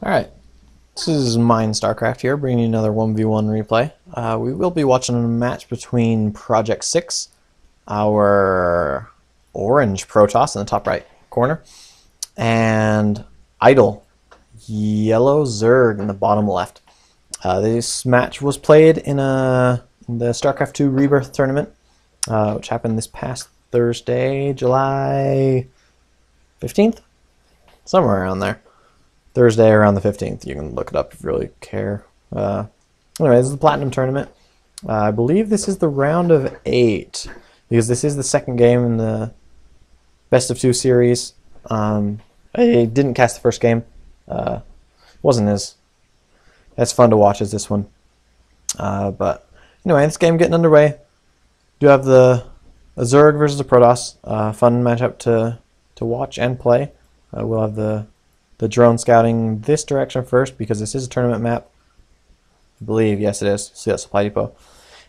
Alright, this is Mine StarCraft here, bringing you another 1v1 replay. We will be watching a match between Projectsix, our orange Protoss in the top right corner, and Idle, yellow Zerg in the bottom left. This match was played in the StarCraft 2 Rebirth tournament, which happened this past Thursday, July 15th? Somewhere around there. Thursday around the 15th. You can look it up if you really care. Anyway, this is the Platinum Tournament. I believe this is the round of 8, because this is the second game in the Best of 2 series. I didn't cast the first game. Wasn't as fun to watch as this one. But anyway, this game getting underway. Do have a Zerg versus a Protoss. Fun matchup to watch and play. We'll have the drone scouting this direction first because this is a tournament map. I believe, yes it is. See that supply depot.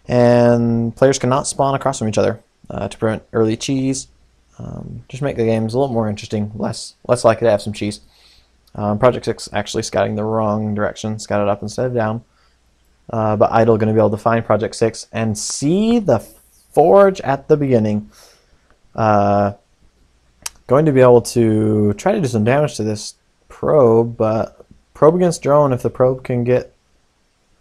And players cannot spawn across from each other to prevent early cheese. Just make the games a little more interesting, less likely to have some cheese. Projectsix actually scouting the wrong direction, scouted up instead of down. But Idle going to be able to find Projectsix and see the forge at the beginning. Going to be able to try to do some damage to this probe, but probe against drone, if the probe can get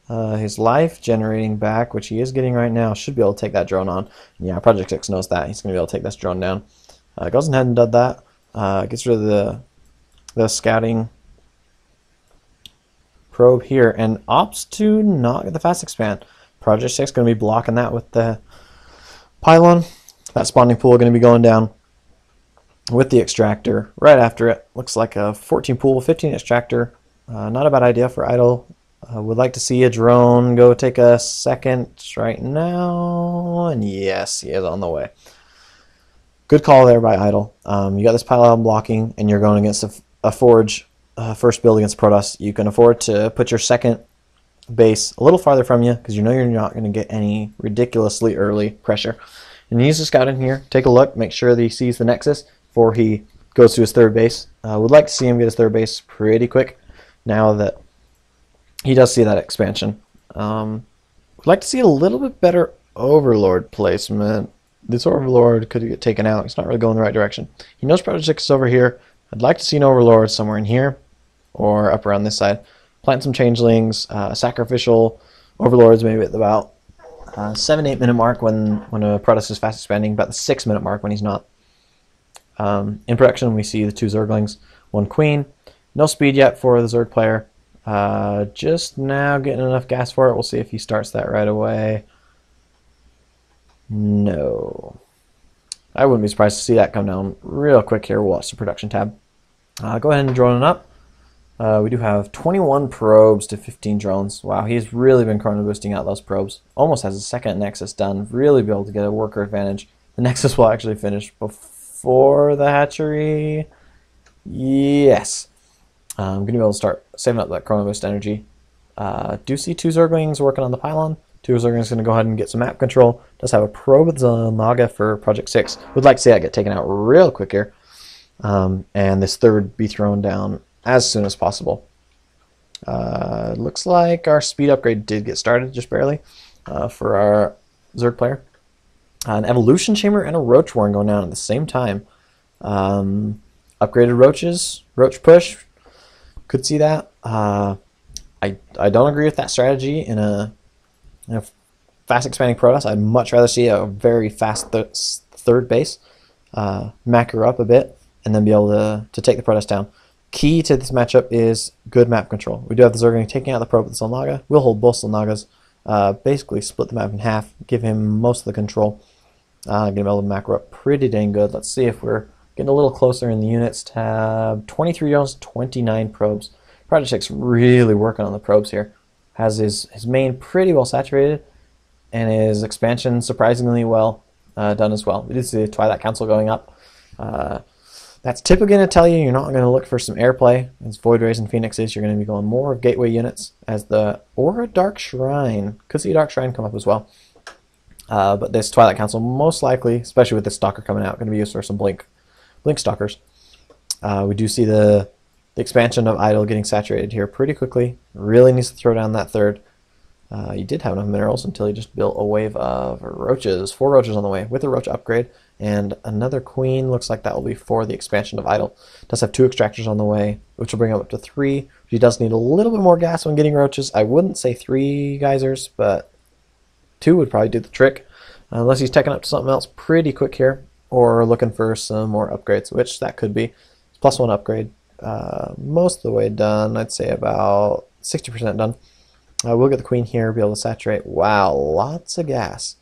his life generating back, which he is getting right now, should be able to take that drone on. And yeah, Projectsix knows that. He's going to be able to take this drone down. Goes ahead and does that. Gets rid of the scouting probe here and opts to not get the fast expand. Projectsix going to be blocking that with the pylon. That spawning pool going to be going down with the extractor right after it. Looks like a 14 pool, 15 extractor. Not a bad idea for Idle. Would like to see a drone go take a second right now. And yes, he is on the way. Good call there by Idle. You got this pylon blocking and you're going against a forge first build against Protoss. You can afford to put your second base a little farther from you because you know you're not going to get any ridiculously early pressure. And use the scout in here. Take a look. Make sure that he sees the Nexus before he goes to his third base. Would like to see him get his third base pretty quick now that he does see that expansion. Would like to see a little bit better Overlord placement. This Overlord could get taken out. He's not really going the right direction. He knows Project 6 is over here. I'd like to see an Overlord somewhere in here or up around this side. Plant some changelings, sacrificial Overlords maybe at about 7-8 minute mark when a Protoss is fast expanding, about the 6 minute mark when he's not. In production, we see the 2 Zerglings, 1 Queen. No speed yet for the Zerg player. Just now getting enough gas for it. We'll see if he starts that right away. No. I wouldn't be surprised to see that come down real quick here. We'll watch the production tab. Go ahead and drone it up. We do have 21 probes to 15 drones. Wow, he's really been chrono boosting out those probes. Almost has a second Nexus done. Really be able to get a worker advantage. The Nexus will actually finish before the hatchery. Yes. I'm going to be able to start saving up that chrono boost energy. Do see 2 Zerglings working on the pylon. 2 Zerglings going to go ahead and get some map control. Does have a probe with the Naga for Projectsix. Would like to see that get taken out real quick here. And this third be thrown down as soon as possible. Looks like our speed upgrade did get started, just barely, for our Zerg player. An evolution chamber and a roach warren going down at the same time. Upgraded roaches, roach push, could see that. I don't agree with that strategy in a fast expanding Protoss. I'd much rather see a very fast third base, mac her up a bit, and then be able to take the Protoss down. Key to this matchup is good map control. We do have the Zerg taking out the probe with the Solnaga. We'll hold both Solnagas. Basically split the map in half, give him most of the control. Gonna be able to macro up pretty dang good. Let's see if we're getting a little closer in the units tab. 23 drones, 29 probes. Projectsix really working on the probes here. Has his main pretty well saturated, and his expansion surprisingly well done as well. We did see the Twilight Council going up. That's typically going to tell you you're not going to look for some airplay. As Void Rays and Phoenixes, you're going to be going more of gateway units or a Dark Shrine. Could see a Dark Shrine come up as well. But this Twilight Council, most likely, especially with this Stalker coming out, going to be used for some Blink Stalkers. We do see the The expansion of idle getting saturated here pretty quickly. Really needs to throw down that third. He did have enough minerals until he just built a wave of roaches. 4 roaches on the way with a roach upgrade. And another queen. Looks like that will be for the expansion of idle. Does have 2 extractors on the way, which will bring him up to 3. He does need a little bit more gas when getting roaches. I wouldn't say 3 geysers, but 2 would probably do the trick. Unless he's taking up to something else pretty quick here, or looking for some more upgrades, which that could be. +1 upgrade. Most of the way done. I'd say about 60% done. We'll get the queen here, be able to saturate. Wow, lots of gas.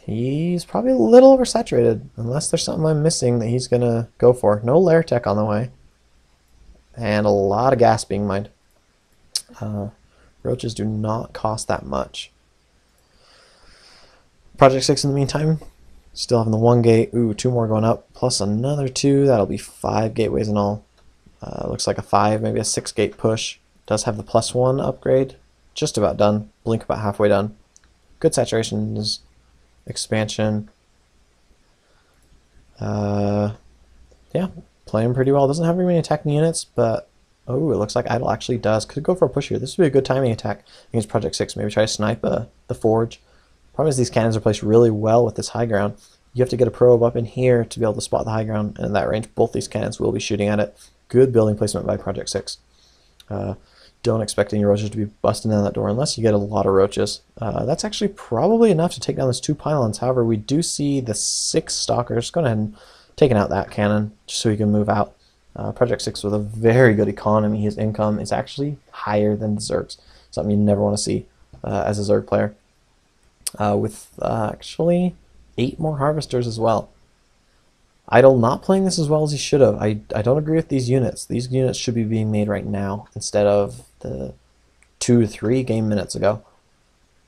He's probably a little oversaturated, unless there's something I'm missing that he's going to go for. No lair tech on the way. And a lot of gas being mined. Roaches do not cost that much. Projectsix in the meantime, still having the 1 gate. Ooh, 2 more going up, plus another 2. That'll be 5 gateways in all. Looks like a 5, maybe a 6 gate push. Does have the +1 upgrade. Just about done. Blink about halfway done. Good saturations. Expansion. Yeah, playing pretty well. Doesn't have very many attacking units, but oh, it looks like idle actually does. Could go for a push here. This would be a good timing attack against Projectsix. Maybe try to snipe the forge. Problem is these cannons are placed really well with this high ground. You have to get a probe up in here to be able to spot the high ground, and in that range, both these cannons will be shooting at it. Good building placement by Projectsix. Don't expect any roaches to be busting down that door unless you get a lot of roaches. That's actually probably enough to take down those 2 pylons. However, we do see the 6 stalkers. Go ahead and taking out that cannon just so he can move out. Projectsix with a very good economy. His income is actually higher than the Zerg's. Something you never want to see as a Zerg player. With actually 8 more harvesters as well. Idle not playing this as well as he should have. I don't agree with these units. These units should be being made right now instead of the 2 to 3 game minutes ago.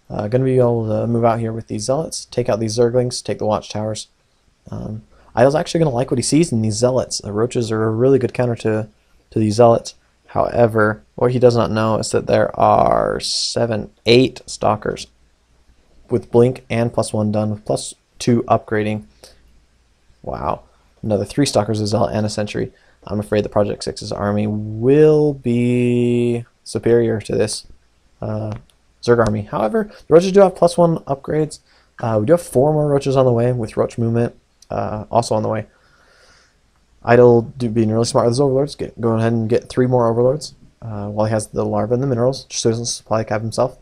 Going to be able to move out here with these zealots, take out these Zerglings, take the watchtowers. Idle's actually going to like what he sees in these zealots. The roaches are a really good counter to these zealots. However, what he does not know is that there are 8 stalkers with blink and +1 done with +2 upgrading. Wow. Another 3 stalkers, a zealot, and a sentry. I'm afraid the Projectsix's army will be superior to this Zerg army. However, the roaches do have +1 upgrades. We do have 4 more roaches on the way with roach movement also on the way. Idle being really smart with his overlords. Go ahead and get 3 more overlords while he has the larva and the minerals, just so he doesn't supply cap himself.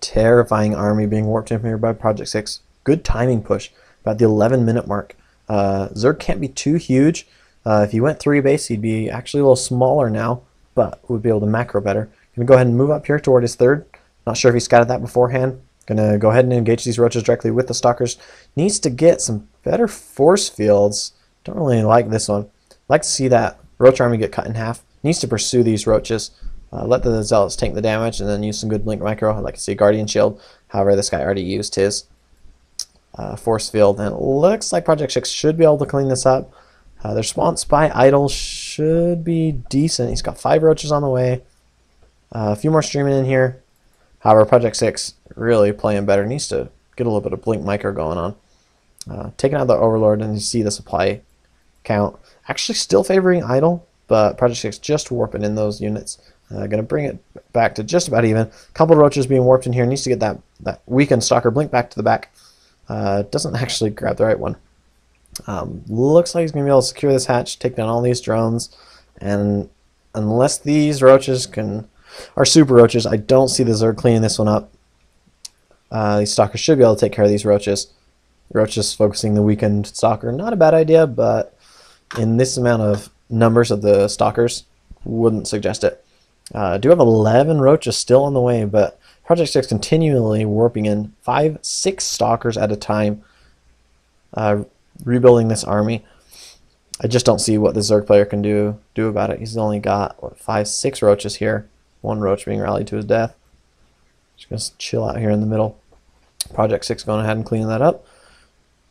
Terrifying army being warped in here by Projectsix. Good timing push, about the 11-minute mark. Zerg can't be too huge. If he went 3 base, he'd be actually a little smaller now, but would be able to macro better. Gonna go ahead and move up here toward his 3rd. Not sure if he scouted that beforehand. Gonna go ahead and engage these roaches directly with the stalkers. Needs to get some better force fields. Don't really like this one. Like to see that roach army get cut in half. Needs to pursue these roaches. Let the zealots tank the damage and then use some good blink micro. I'd like to see guardian shield. However, this guy already used his force field, and it looks like Projectsix should be able to clean this up. The response by idle should be decent. He's got 5 roaches on the way. A few more streaming in here. However, Projectsix really playing better. Needs to get a little bit of blink micro going on. Taking out the overlord, and you see the supply count actually still favoring idle, but Projectsix just warping in those units. Gonna bring it back to just about even. A couple of roaches being warped in here. Needs to get that weakened stalker blink back to the back. Doesn't actually grab the right one. Looks like he's going to be able to secure this hatch, take down all these drones, and unless these roaches are super roaches, I don't see the Zerg cleaning this one up. These stalkers should be able to take care of these roaches. Roaches focusing the weakened stalker, not a bad idea, but in this amount of numbers of the stalkers, wouldn't suggest it. Do have 11 roaches still on the way, but Projectsix continually warping in 5, 6 stalkers at a time, rebuilding this army. I just don't see what the Zerg player can do about it. He's only got, what, 5, 6 roaches here. 1 roach being rallied to his death. Just going to chill out here in the middle. Projectsix going ahead and cleaning that up.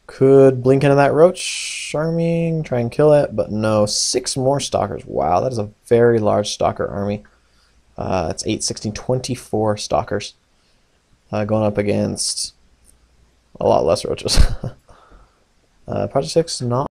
Could blink into that roach army, try and kill it, but no. 6 more stalkers. Wow, that is a very large stalker army. That's 8, 16, 24 stalkers. Going up against a lot less roaches. Projectsix not